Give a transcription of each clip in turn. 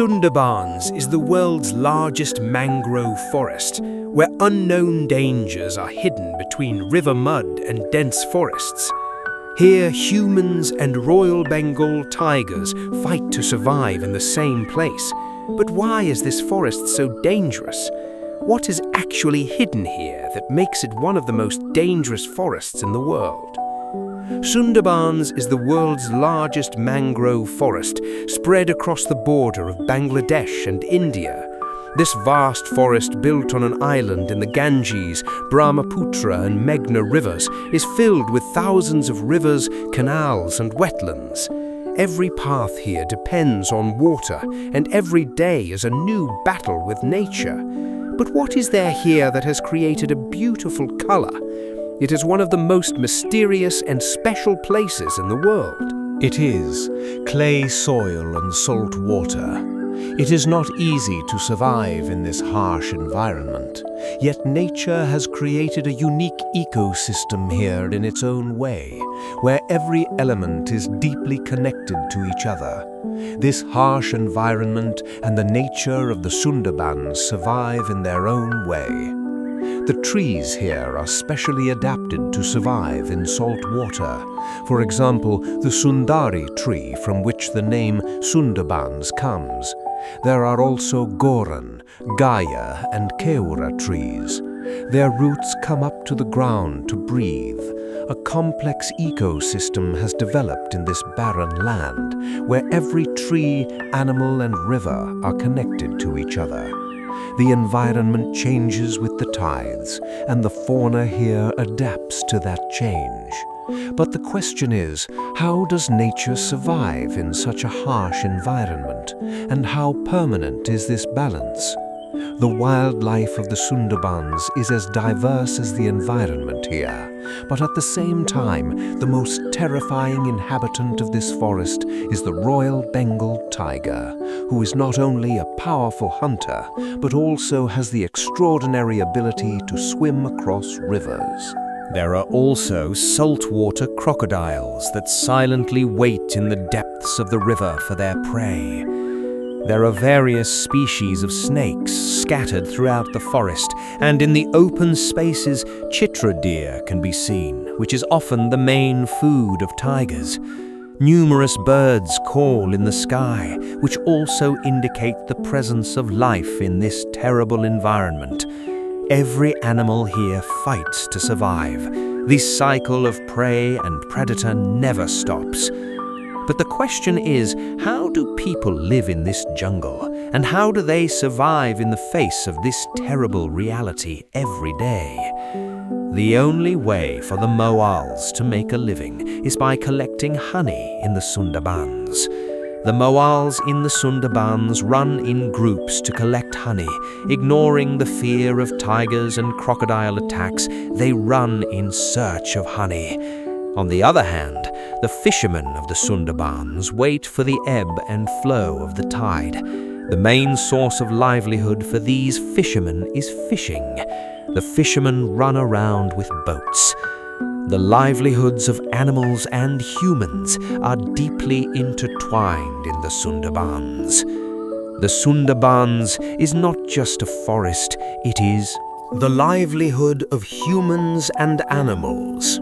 Sundarbans is the world's largest mangrove forest, where unknown dangers are hidden between river mud and dense forests. Here, humans and Royal Bengal tigers fight to survive in the same place. But why is this forest so dangerous? What is actually hidden here that makes it one of the most dangerous forests in the world? Sundarbans is the world's largest mangrove forest, spread across the border of Bangladesh and India. This vast forest, built on an island in the Ganges, Brahmaputra and Meghna rivers, is filled with thousands of rivers, canals and wetlands. Every path here depends on water, and every day is a new battle with nature. But what is there here that has created a beautiful colour? It is one of the most mysterious and special places in the world. It is clay soil and salt water. It is not easy to survive in this harsh environment, yet nature has created a unique ecosystem here in its own way, where every element is deeply connected to each other. This harsh environment and the nature of the Sundarbans survive in their own way. The trees here are specially adapted to survive in salt water. For example, the Sundari tree, from which the name Sundarbans comes. There are also Goran, Gaya and Keura trees. Their roots come up to the ground to breathe. A complex ecosystem has developed in this barren land, where every tree, animal and river are connected to each other. The environment changes with the tides, and the fauna here adapts to that change. But the question is, how does nature survive in such a harsh environment, and how permanent is this balance? The wildlife of the Sundarbans is as diverse as the environment here, but at the same time, the most terrifying inhabitant of this forest is the Royal Bengal Tiger, who is not only a powerful hunter, but also has the extraordinary ability to swim across rivers. There are also saltwater crocodiles that silently wait in the depths of the river for their prey. There are various species of snakes scattered throughout the forest, and in the open spaces, chitra deer can be seen, which is often the main food of tigers. Numerous birds call in the sky, which also indicate the presence of life in this terrible environment. Every animal here fights to survive. This cycle of prey and predator never stops. But the question is, how do people live in this jungle, and how do they survive in the face of this terrible reality every day? The only way for the Moals to make a living is by collecting honey in the Sundarbans. The Moals in the Sundarbans run in groups to collect honey. Ignoring the fear of tigers and crocodile attacks, they run in search of honey. On the other hand, the fishermen of the Sundarbans wait for the ebb and flow of the tide. The main source of livelihood for these fishermen is fishing. The fishermen run around with boats. The livelihoods of animals and humans are deeply intertwined in the Sundarbans. The Sundarbans is not just a forest, it is the livelihood of humans and animals.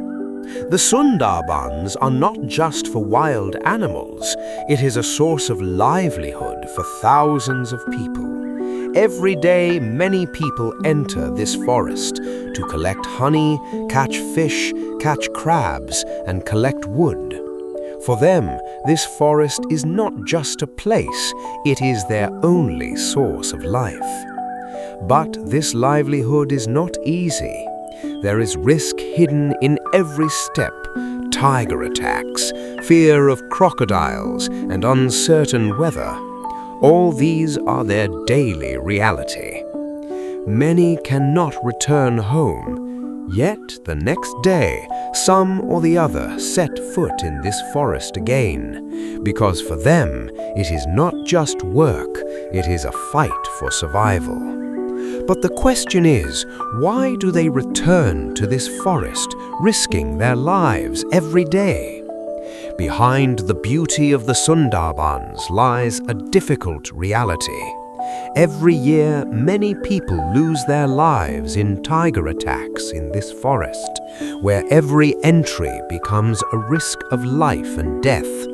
The Sundarbans are not just for wild animals, it is a source of livelihood for thousands of people. Every day, many people enter this forest to collect honey, catch fish, catch crabs, and collect wood. For them, this forest is not just a place, it is their only source of life. But this livelihood is not easy. There is risk hidden in every step: tiger attacks, fear of crocodiles, and uncertain weather. All these are their daily reality. Many cannot return home, yet the next day, some or the other set foot in this forest again, because for them it is not just work, it is a fight for survival. But the question is, why do they return to this forest, risking their lives every day? Behind the beauty of the Sundarbans lies a difficult reality. Every year, many people lose their lives in tiger attacks in this forest, where every entry becomes a risk of life and death.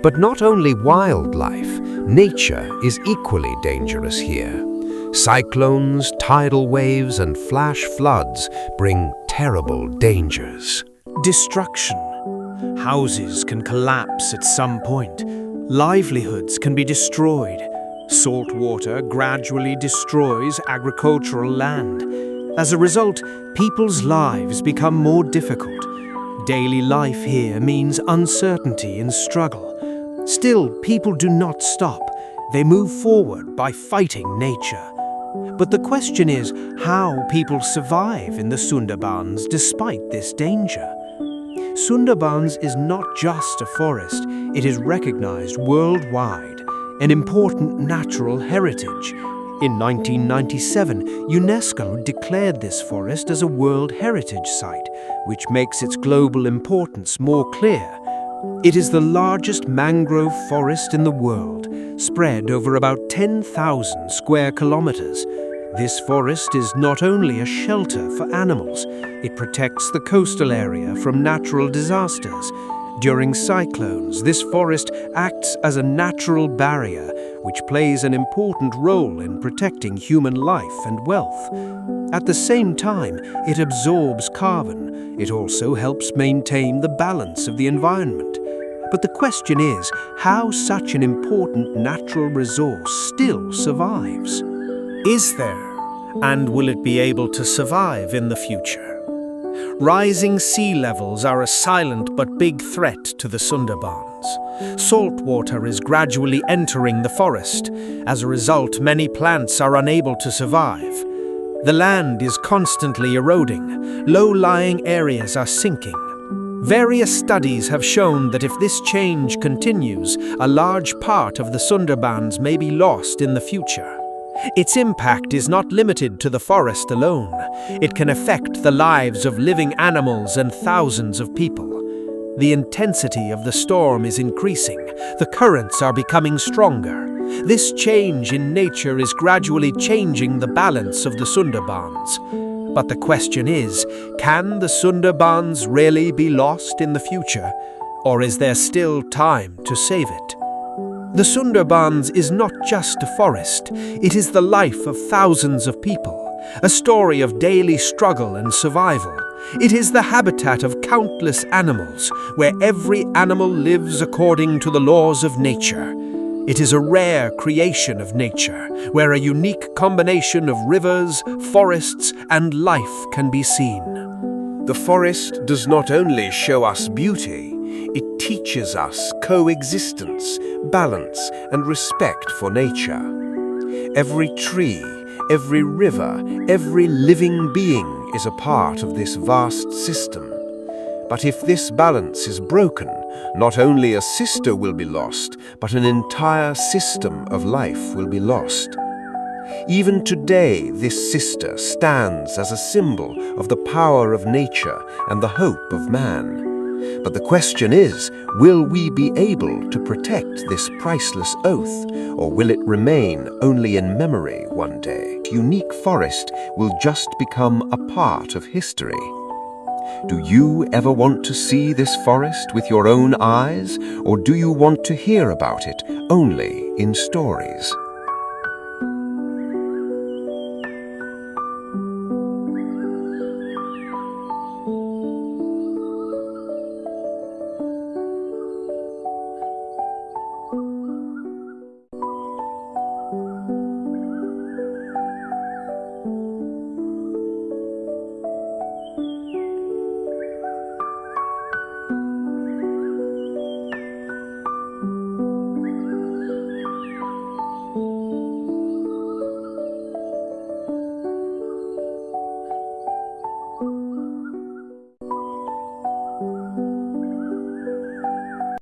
But not only wildlife, nature is equally dangerous here. Cyclones, tidal waves, and flash floods bring terrible dangers. Destruction. Houses can collapse at some point. Livelihoods can be destroyed. Salt water gradually destroys agricultural land. As a result, people's lives become more difficult. Daily life here means uncertainty and struggle. Still, people do not stop. They move forward by fighting nature. But the question is how people survive in the Sundarbans despite this danger. Sundarbans is not just a forest, it is recognized worldwide, an important natural heritage. In 1997, UNESCO declared this forest as a World Heritage Site, which makes its global importance more clear. It is the largest mangrove forest in the world, spread over about 10,000 square kilometers. This forest is not only a shelter for animals, it protects the coastal area from natural disasters. During cyclones, this forest acts as a natural barrier, which plays an important role in protecting human life and wealth. At the same time, it absorbs carbon. It also helps maintain the balance of the environment. But the question is how such an important natural resource still survives. Is there, and will it be able to survive in the future? Rising sea levels are a silent but big threat to the Sundarbans. Salt water is gradually entering the forest. As a result, many plants are unable to survive. The land is constantly eroding. Low-lying areas are sinking. Various studies have shown that if this change continues, a large part of the Sundarbans may be lost in the future. Its impact is not limited to the forest alone. It can affect the lives of living animals and thousands of people. The intensity of the storm is increasing. The currents are becoming stronger. This change in nature is gradually changing the balance of the Sundarbans. But the question is, can the Sundarbans really be lost in the future? Or is there still time to save it? The Sundarbans is not just a forest, it is the life of thousands of people, a story of daily struggle and survival. It is the habitat of countless animals, where every animal lives according to the laws of nature. It is a rare creation of nature, where a unique combination of rivers, forests, and life can be seen. The forest does not only show us beauty, it teaches us coexistence, balance, and respect for nature. Every tree, every river, every living being is a part of this vast system. But if this balance is broken, not only a sister will be lost, but an entire system of life will be lost. Even today, this sister stands as a symbol of the power of nature and the hope of man. But the question is, will we be able to protect this priceless oath, or will it remain only in memory one day? Unique forest will just become a part of history. Do you ever want to see this forest with your own eyes, or do you want to hear about it only in stories?